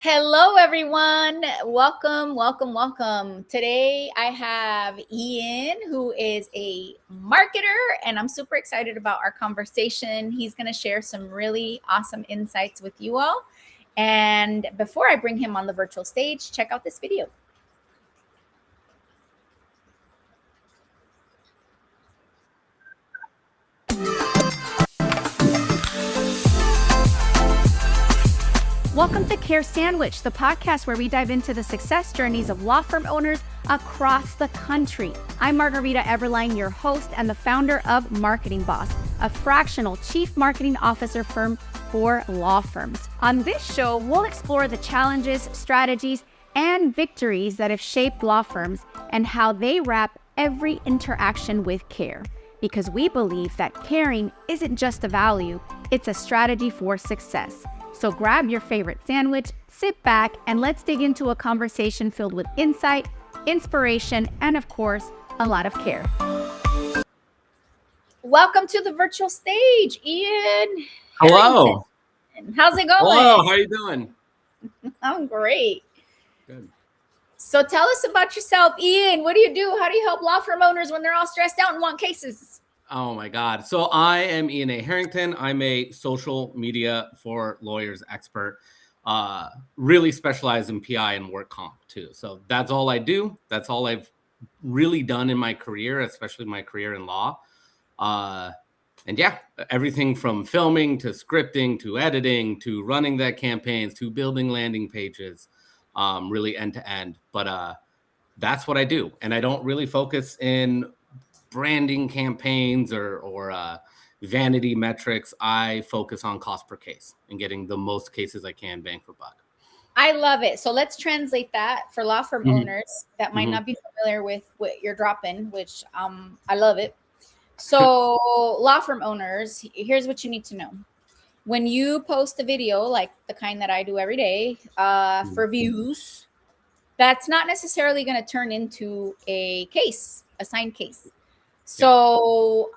Hello, everyone. Welcome, welcome, welcome. Today I have Ian, who is a marketer, and I'm super excited about our conversation. He's going to share some really awesome insights with you all. And before I bring him on the virtual stage, check out this video. Welcome to Care Sandwich, the podcast where we dive into the success journeys of law firm owners across the country. I'm Margarita Eberline, your host and the founder of Marketing Boss, a fractional chief marketing officer firm for law firms. On this show, we'll explore the challenges, strategies, and victories that have shaped law firms and how they wrap every interaction with care. Because we believe that caring isn't just a value, it's a strategy for success. So grab your favorite sandwich, sit back, and let's dig into a conversation filled with insight, inspiration, and of course, a lot of care. Welcome to the virtual stage, Ian. Hello. Harrington. How's it going? Hello, how are you doing? I'm great. Good. So tell us about yourself, Ian. What do you do? How do you help law firm owners when they're all stressed out and want cases? Oh my God. So I am Ian A. Harrington. I'm a social media for lawyers expert, really specialized in PI and work comp too. So that's all I do. That's all I've really done in my career, especially my career in law. And yeah, everything from filming to scripting to editing to running that campaigns to building landing pages, really end to end. But that's what I do. And I don't really focus in branding campaigns or vanity metrics. I focus on cost per case and getting the most cases I can, bang for buck. I love it. So let's translate that for law firm owners that might not be familiar with what you're dropping, which I love it. So law firm owners, here's what you need to know. When you post a video like the kind that I do every day for views, that's not necessarily going to turn into a case, a signed case. So,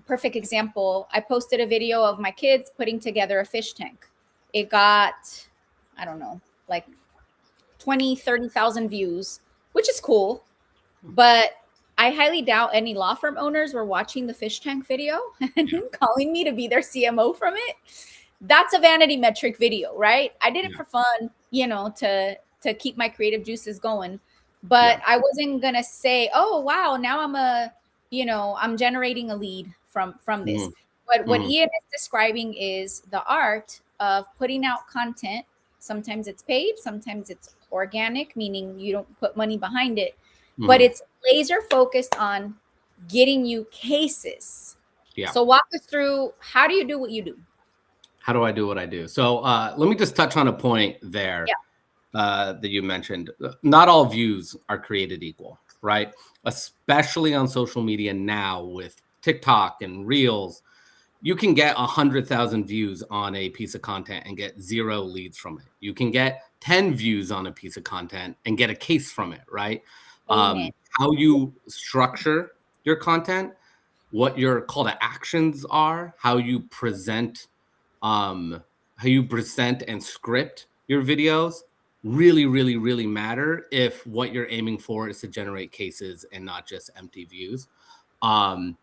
perfect example, I posted a video of my kids putting together a fish tank. It got, I don't know, like 20, 30,000 views, which is cool. But I highly doubt any law firm owners were watching the fish tank video and calling me to be their CMO from it. That's a vanity metric video, right? I did it for fun, to keep my creative juices going. But I wasn't going to say, oh, wow, now I'm generating a lead from this. But what Ian is describing is the art of putting out content. Sometimes it's paid, sometimes it's organic, meaning you don't put money behind it, but it's laser focused on getting you cases. Yeah. So walk us through, how do you do what you do? How do I do what I do? So let me just touch on a point there. That you mentioned. Not all views are created equal, right? Especially on social media now with TikTok and Reels, you can get 100,000 views on a piece of content and get 0 leads from it. You can get 10 views on a piece of content and get a case from it, right? How you structure your content, what your call to actions are, how you present and script your videos really, really, really matter if what you're aiming for is to generate cases and not just empty views. And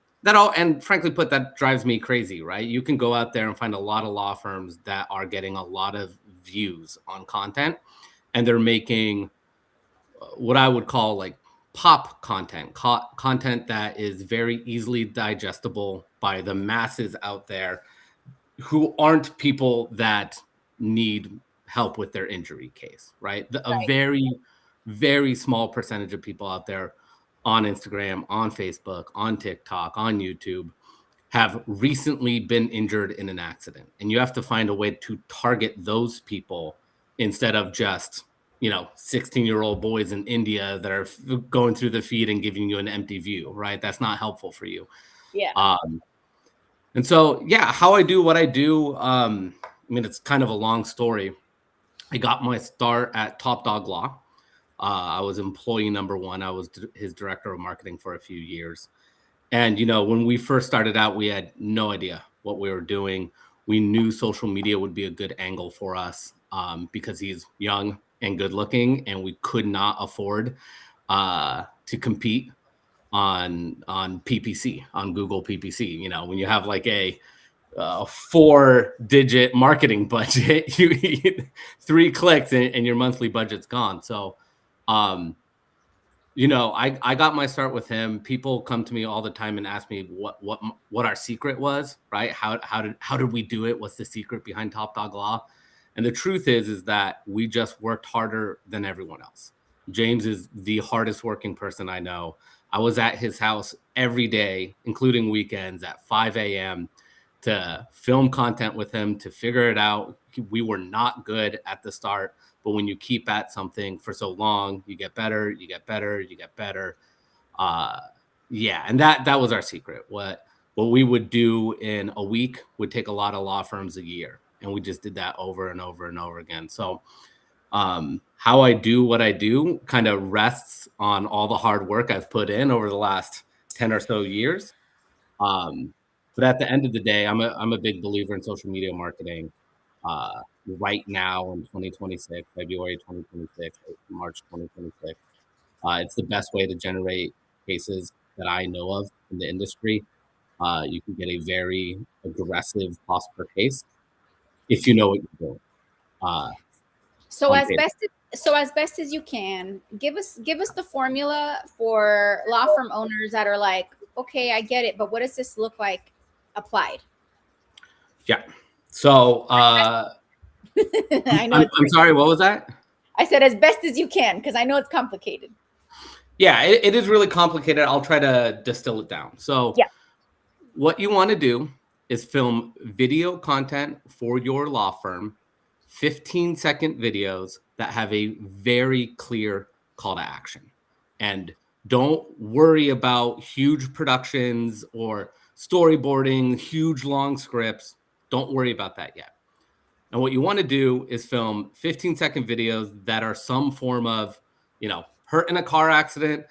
frankly put, that drives me crazy, right? You can go out there and find a lot of law firms that are getting a lot of views on content, and they're making what I would call like pop content, content that is very easily digestible by the masses out there who aren't people that need help with their injury case, right? A very, very small percentage of people out there on Instagram, on Facebook, on TikTok, on YouTube have recently been injured in an accident. And you have to find a way to target those people instead of just, 16-year-old boys in India that are going through the feed and giving you an empty view, right? That's not helpful for you. Yeah. And so, how I do what I do, it's kind of a long story. I got my start at Top Dog Law. I was employee number 1. I was his director of marketing for a few years. And, when we first started out, we had no idea what we were doing. We knew social media would be a good angle for us because he's young and good looking, and we could not afford to compete on PPC, on Google PPC. You know, when you have like a 4-digit marketing budget, you 3 clicks and your monthly budget's gone. So, you know, I got my start with him. People come to me all the time and ask me what our secret was, right? How did we do it? What's the secret behind Top Dog Law? And the truth is that we just worked harder than everyone else. James is the hardest working person I know. I was at his house every day, including weekends, at 5 a.m. to film content with him, to figure it out. We were not good at the start, but when you keep at something for so long, you get better, you get better, you get better. Yeah, and that was our secret. What we would do in a week would take a lot of law firms a year, and we just did that over and over and over again. So how I do what I do kind of rests on all the hard work I've put in over the last 10 or so years. But at the end of the day, I'm a big believer in social media marketing. Right now in 2026, February 2026, March 2026, it's the best way to generate cases that I know of in the industry. You can get a very aggressive cost per case if you know what you're doing. So on as paper. best as you can, give us the formula for law firm owners that are like, okay, I get it, but what does this look like applied? Yeah. So I know. I'm sorry, what was that? I said as best as you can because I know it's complicated. Yeah, it is really complicated. I'll try to distill it down. So Yeah. what you want to do is film video content for your law firm, 15-second videos that have a very clear call to action. And don't worry about huge productions or storyboarding, huge long scripts. Don't worry about that yet. And what you want to do is film 15-second videos that are some form of, you know, hurt in a car accident.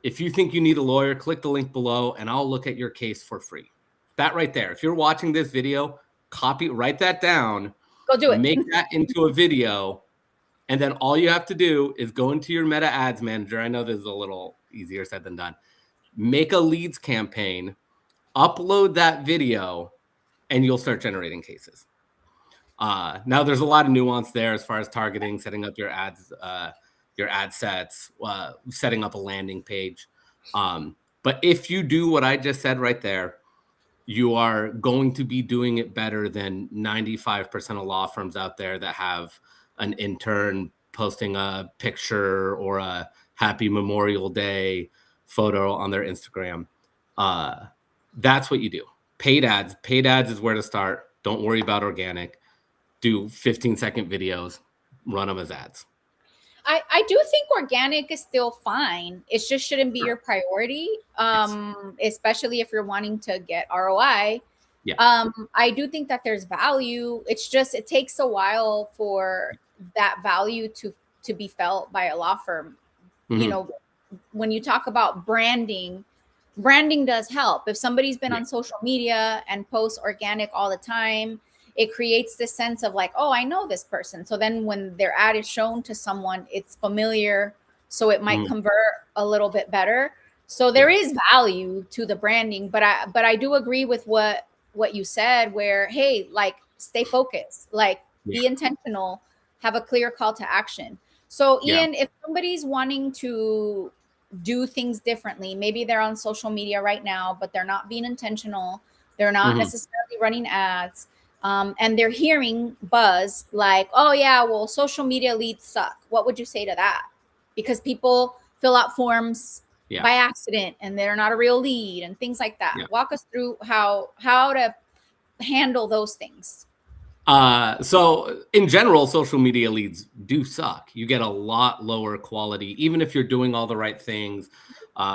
If you think you need a lawyer, click the link below and I'll look at your case for free. That right there. If you're watching this video, write that down, Go do it. make that into a video. And then all you have to do is go into your Meta Ads Manager. I know this is a little easier said than done. Make a leads campaign, upload that video, and you'll start generating cases. Now there's a lot of nuance there as far as targeting, setting up your ads, your ad sets, setting up a landing page. But if you do what I just said right there, you are going to be doing it better than 95% of law firms out there that have an intern posting a picture or a happy Memorial Day photo on their Instagram. That's what you do. Paid ads is where to start. Don't worry about organic. Do 15-second videos, run them as ads. I do think organic is still fine. It just shouldn't be your priority, especially if you're wanting to get ROI. Yeah. I do think that there's value. It's just it takes a while for that value to be felt by a law firm. Mm-hmm. You know, when you talk about branding does help. If somebody's been on social media and posts organic all the time, it creates this sense of like, oh, I know this person. So then when their ad is shown to someone, it's familiar. So it might convert a little bit better. So there is value to the branding, but I do agree with what you said where, hey, like stay focused, like be intentional, have a clear call to action. So Ian, if somebody's wanting to do things differently, maybe they're on social media right now, but they're not being intentional. They're not necessarily running ads. And they're hearing buzz like, oh yeah, well, social media leads suck. What would you say to that? Because people fill out forms by accident and they're not a real lead and things like that. Walk us through how to handle those things. So in general, social media leads do suck. You get a lot lower quality, even if you're doing all the right things,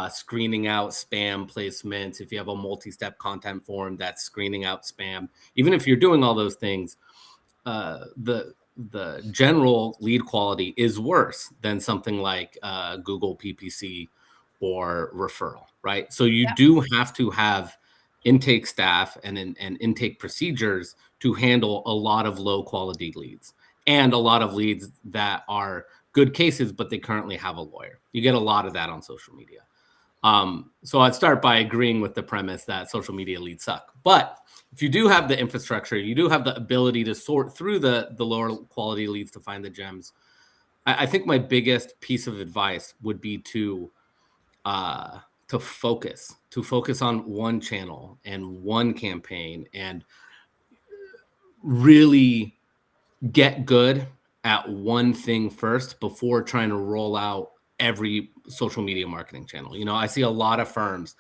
screening out spam placements. If you have a multi-step content form that's screening out spam, even if you're doing all those things, the general lead quality is worse than something like Google PPC or referral, right? So you do have to have intake staff and intake procedures to handle a lot of low quality leads and a lot of leads that are good cases, but they currently have a lawyer. You get a lot of that on social media. So I'd start by agreeing with the premise that social media leads suck. But if you do have the infrastructure, you do have the ability to sort through the lower quality leads to find the gems. I think my biggest piece of advice would be to focus on one channel and one campaign and really get good at one thing first before trying to roll out every social media marketing channel. You know, I see a lot of firms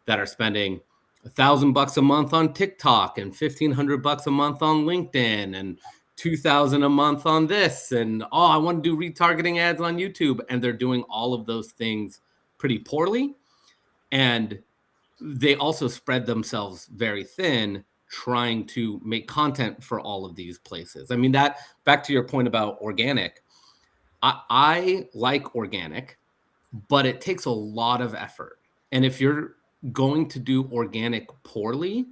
that are spending $1,000 a month on TikTok and $1,500 a month on LinkedIn and $2,000 a month on this. And, oh, I want to do retargeting ads on YouTube. And they're doing all of those things pretty poorly. And they also spread themselves very thin trying to make content for all of these places. I mean, that back to your point about organic, I like organic, but it takes a lot of effort. And if you're going to do organic poorly,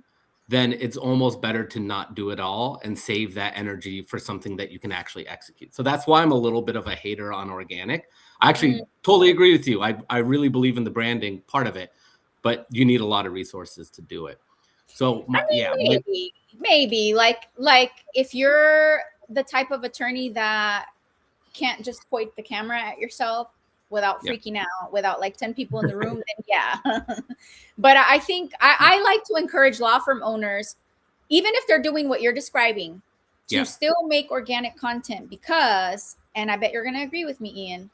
then it's almost better to not do it all and save that energy for something that you can actually execute. So that's why I'm a little bit of a hater on organic. I actually totally agree with you. I really believe in the branding part of it, but you need a lot of resources to do it. So maybe like if you're the type of attorney that can't just point the camera at yourself without freaking out, without like 10 people in the room, then yeah. But I think I like to encourage law firm owners, even if they're doing what you're describing, to still make organic content because, and I bet you're going to agree with me, Ian,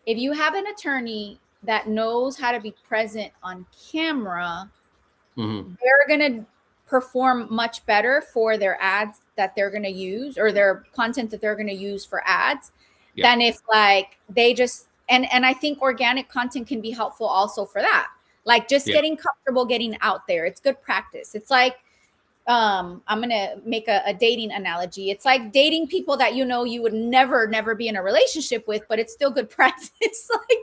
if you have an attorney that knows how to be present on camera, they're going to perform much better for their ads that they're going to use or their content that they're going to use for ads than if like they just, and I think organic content can be helpful also for that. Like just getting comfortable, getting out there. It's good practice. It's like, I'm going to make a dating analogy. It's like dating people that, you know, you would never be in a relationship with, but it's still good practice. Like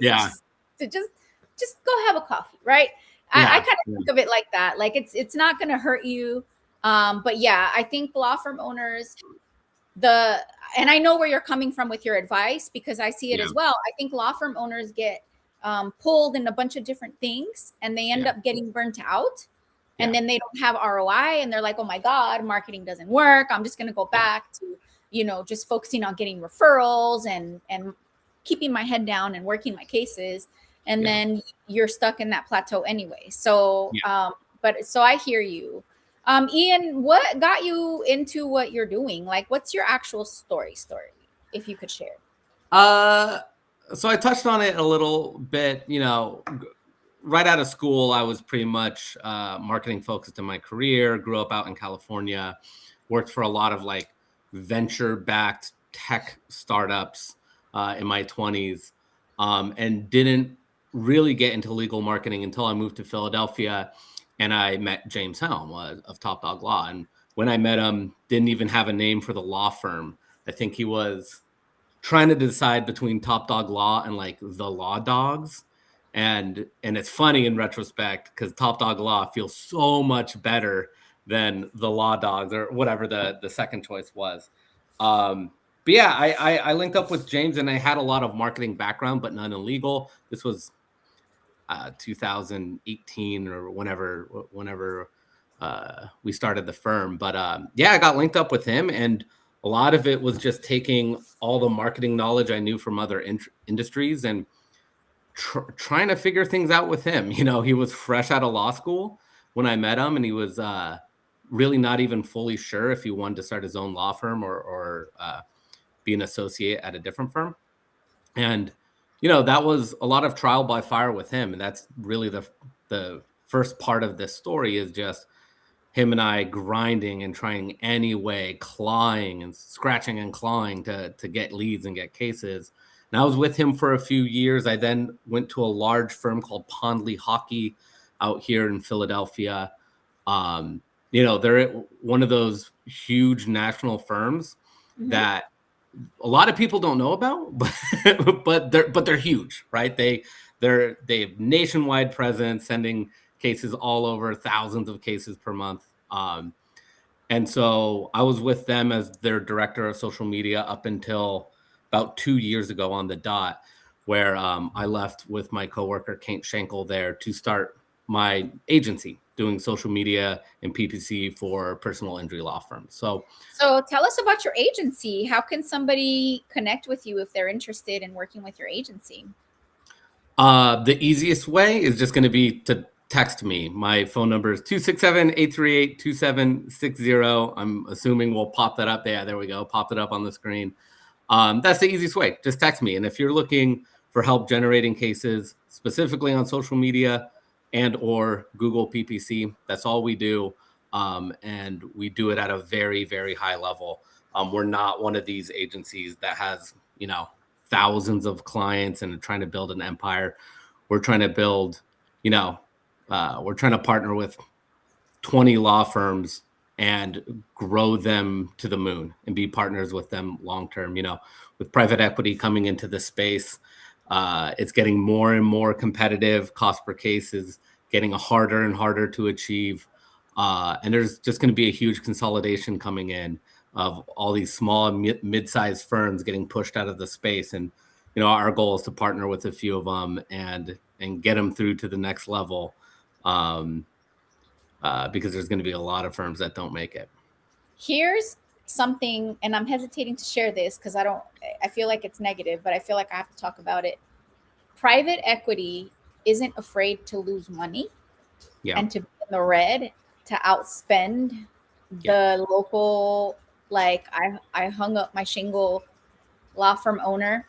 to just go have a coffee. Right. I kind of think of it like that. Like it's not going to hurt you. But yeah, I think law firm owners, and I know where you're coming from with your advice because I see it as well. I think law firm owners get pulled in a bunch of different things and they end up getting burnt out and then they don't have ROI and they're like, oh my God, marketing doesn't work. I'm just going to go back to, you know, just focusing on getting referrals and keeping my head down and working my cases. And then you're stuck in that plateau anyway. So, so I hear you. Ian, what got you into what you're doing? Like, what's your actual story, if you could share? So I touched on it a little bit, you know, right out of school, I was pretty much marketing focused in my career, grew up out in California, worked for a lot of like venture-backed tech startups in my 20s, and didn't really get into legal marketing until I moved to Philadelphia and I met James Helm of Top Dog Law. And when I met him, didn't even have a name for the law firm. I think he was trying to decide between Top Dog Law and like the Law Dogs. And it's funny in retrospect because Top Dog Law feels so much better than the Law Dogs or whatever the second choice was. But yeah, I linked up with James and I had a lot of marketing background, but none in legal. This was 2018 or whenever we started the firm. But yeah, I got linked up with him, and a lot of it was just taking all the marketing knowledge I knew from other industries and trying to figure things out with him. You know, he was fresh out of law school when I met him, and he was really not even fully sure if he wanted to start his own law firm or be an associate at a different firm. And you know, that was a lot of trial by fire with him. And that's really the first part of this story is just him and I grinding and trying any way, clawing and scratching and clawing to get leads and get cases. And I was with him for a few years. I then went to a large firm called Pondley Hockey out here in Philadelphia. You know, they're one of those huge national firms that a lot of people don't know about, but they're huge, right? They have nationwide presence, sending cases all over, thousands of cases per month. And so I was with them as their director of social media up until about 2 years ago on the dot, where I left with my coworker, Kate Schenkel, there to start my agency doing social media and PPC for personal injury law firms. So tell us about your agency. How can somebody connect with you if they're interested in working with your agency? The easiest way is just going to be to text me. My phone number is 267-838-2760. I'm assuming we'll pop that up. Yeah, there we go. Pop it up on the screen. That's the easiest way. Just text me. And if you're looking for help generating cases specifically on social media and or Google PPC, that's all we do. And we do it at a very, very high level. We're not one of these agencies that has, thousands of clients and trying to build an empire. We're trying to build, we're trying to partner with 20 law firms and grow them to the moon and be partners with them long term. With private equity coming into the space, it's getting more and more competitive. Cost per case is getting harder and harder to achieve. And there's just going to be a huge consolidation coming in of all these small mid-sized firms getting pushed out of the space. And, our goal is to partner with a few of them and get them through to the next level. Because there's going to be a lot of firms that don't make it. Here's something, and I'm hesitating to share this because I feel like it's negative, but I feel like I have to talk about it. Private equity isn't afraid to lose money and to be in the red, to outspend the local, like I hung up my shingle law firm owner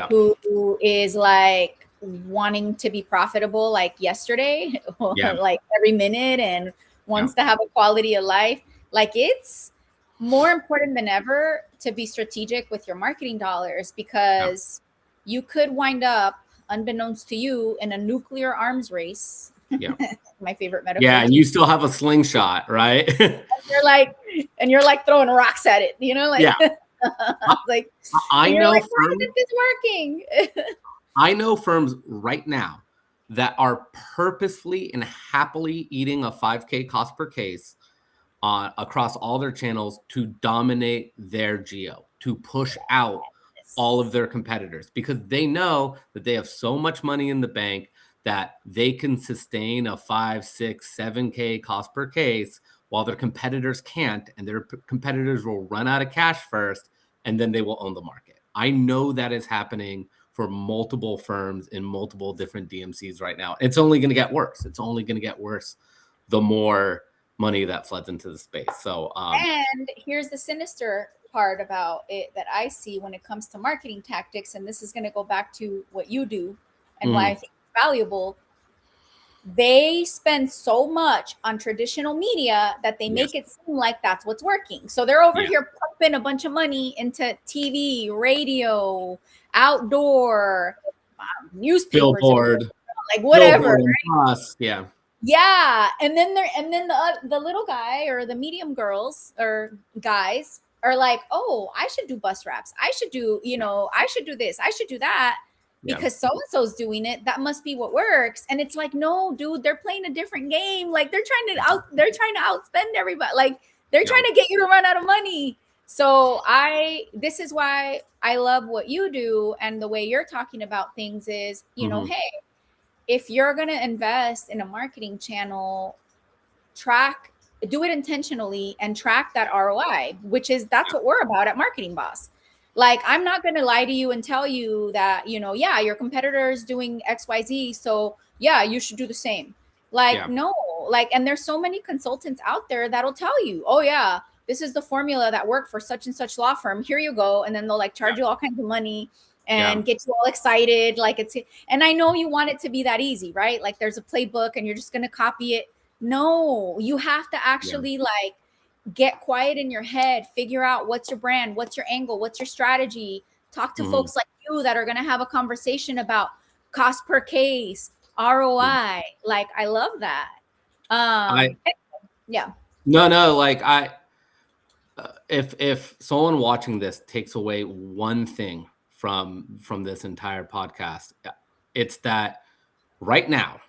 who is like wanting to be profitable like yesterday, like every minute, and wants to have a quality of life. Like, it's more important than ever to be strategic with your marketing dollars, because you could wind up, unbeknownst to you, in a nuclear arms race. My favorite metaphor. Yeah, and you still have a slingshot, right? and you're like throwing rocks at it, like, I know like, why isn't this working? I know firms right now that are purposefully and happily eating a 5K cost per case across all their channels to dominate their geo, to push out all of their competitors, because they know that they have so much money in the bank that they can sustain a 5, 6, 7K cost per case while their competitors can't, and their competitors will run out of cash first, and then they will own the market. I know that is happening for multiple firms in multiple different DMCs right now. It's only going to get worse. It's only going to get worse the more money that floods into the space. So, and here's the sinister part about it that I see when it comes to marketing tactics, and this is going to go back to what you do and why I think it's valuable. They spend so much on traditional media that they make it seem like that's what's working. So they're over here pumping a bunch of money into TV, radio, outdoor, newspapers, billboard, like whatever. Right? Yeah. And then the little guy or the medium girls or guys are like, oh, I should do bus wraps. I should do, I should do this. I should do that. Because so-and-so's doing it, that must be what works. And it's like, no, dude, they're playing a different game. Like, they're trying to outspend everybody. Like, they're trying to get you to run out of money. So this is why I love what you do, and the way you're talking about things is, hey, if you're going to invest in a marketing channel, do it intentionally and track that ROI, that's what we're about at Marketing Boss. Like, I'm not going to lie to you and tell you that, your competitor is doing XYZ. So you should do the same. Like, no, like, and there's so many consultants out there that'll tell you, oh yeah, this is the formula that worked for such and such law firm. Here you go. And then they'll like charge you all kinds of money and get you all excited. Like, and I know you want it to be that easy, right? Like, there's a playbook and you're just going to copy it. No, you have to actually like get quiet in your head, figure out what's your brand, what's your angle, what's your strategy. Talk to folks like you that are going to have a conversation about cost per case, ROI. Like, I love that. No, like if someone watching this takes away one thing from this entire podcast, it's that right now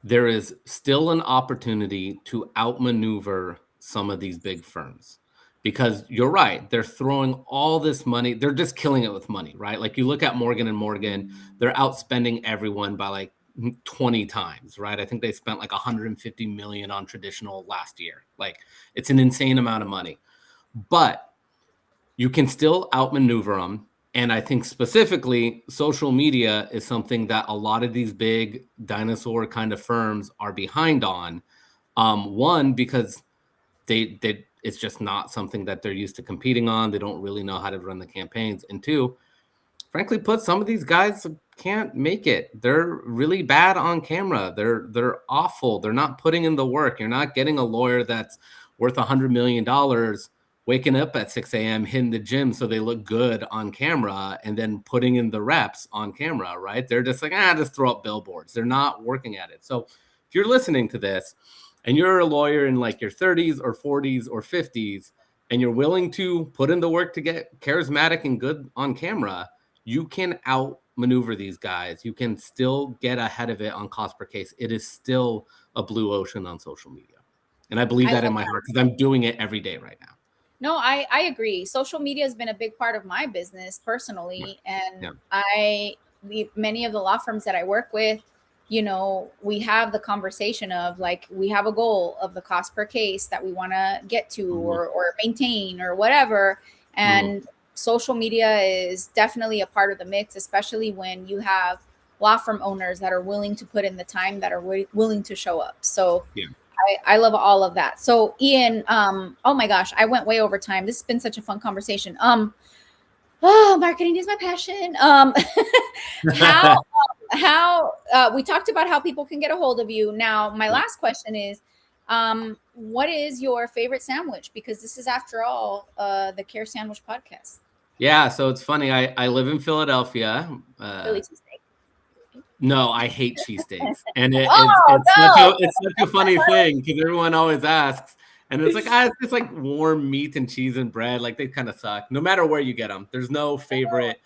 there is still an opportunity to outmaneuver some of these big firms, because you're right. They're throwing all this money. They're just killing it with money, right? Like you look at Morgan & Morgan, they're outspending everyone by like 20 times, right? I think they spent like 150 million on traditional last year. Like it's an insane amount of money, but you can still outmaneuver them. And I think specifically social media is something that a lot of these big dinosaur kind of firms are behind on. One, because they it's just not something that they're used to competing on. They don't really know how to run the campaigns. And two, frankly put, some of these guys can't make it. They're really bad on camera. They're awful. They're not putting in the work. You're not getting a lawyer that's worth $100 million waking up at 6 a.m., hitting the gym so they look good on camera, and then putting in the reps on camera, right? They're just like, just throw up billboards. They're not working at it. So if you're listening to this and you're a lawyer in like your 30s or 40s or 50s, and you're willing to put in the work to get charismatic and good on camera, you can outmaneuver these guys. You can still get ahead of it on cost per case. It is still a blue ocean on social media. And I believe that in my heart because I'm doing it every day right now. No, I agree. Social media has been a big part of my business personally. And many of the law firms that I work with, you know, we have the conversation of like, we have a goal of the cost per case that we want to get to or maintain or whatever. And social media is definitely a part of the mix, especially when you have law firm owners that are willing to put in the time, that are willing to show up. So I love all of that. So Ian, oh my gosh, I went way over time. This has been such a fun conversation. Marketing is my passion. How we talked about how people can get a hold of you. Now, my last question is, what is your favorite sandwich? Because this is, after all, the Care Sandwich podcast. Yeah, so it's funny. I live in Philadelphia. Philly cheesesteak. No, I hate cheesesteaks, and it's such a funny thing because everyone always asks, and it's like it's just like warm meat and cheese and bread. Like they kind of suck, no matter where you get them. There's no favorite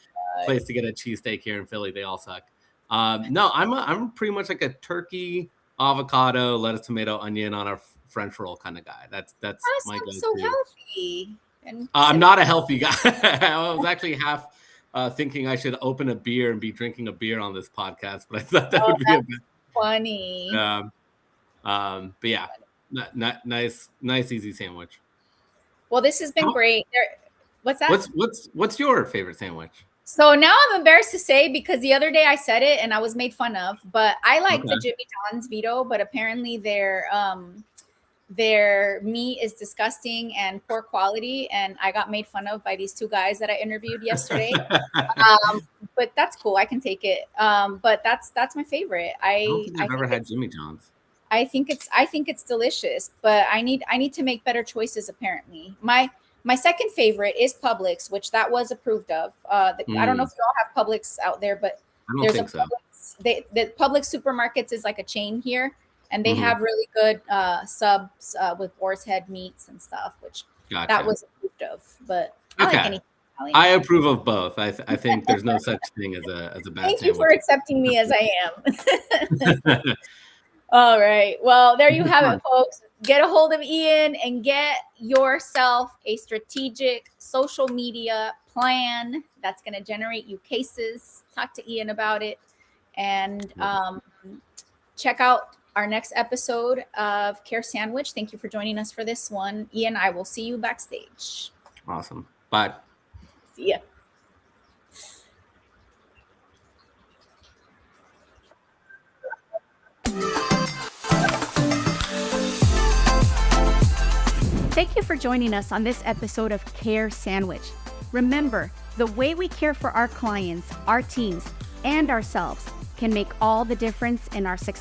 place to get a cheesesteak here in Philly. They all suck. No, I'm pretty much like a turkey, avocado, lettuce, tomato, onion on a French roll kind of guy. That's my go-to. So healthy. I'm not a healthy guy. I was actually half thinking I should open a beer and be drinking a beer on this podcast, but I thought that would be a bit funny. But yeah, nice, easy sandwich. Well, this has been great. What's that? What's your favorite sandwich? So now I'm embarrassed to say, because the other day I said it and I was made fun of, but I like the Jimmy John's Vito, but apparently their meat is disgusting and poor quality, and I got made fun of by these two guys that I interviewed yesterday. But that's cool. I can take it. But that's my favorite. I don't think I've never had Jimmy John's. I think it's delicious, but I need to make better choices. Apparently, my second favorite is Publix, which that was approved of. I don't know if you all have Publix out there, but there's a Publix. The Publix supermarkets is like a chain here. And they have really good subs with boar's head meats and stuff, which that was approved of. But I like anything Italian. I approve of both. I think there's no such thing as a bad Thank sandwich. you for accepting me as I am. All right. Well, there you have it, folks. Get a hold of Ian and get yourself a strategic social media plan that's going to generate you cases. Talk to Ian about it. And check out our next episode of Care Sandwich. Thank you for joining us for this one. Ian, I will see you backstage. Awesome. Bye. See ya. Thank you for joining us on this episode of Care Sandwich. Remember, the way we care for our clients, our teams, and ourselves can make all the difference in our success.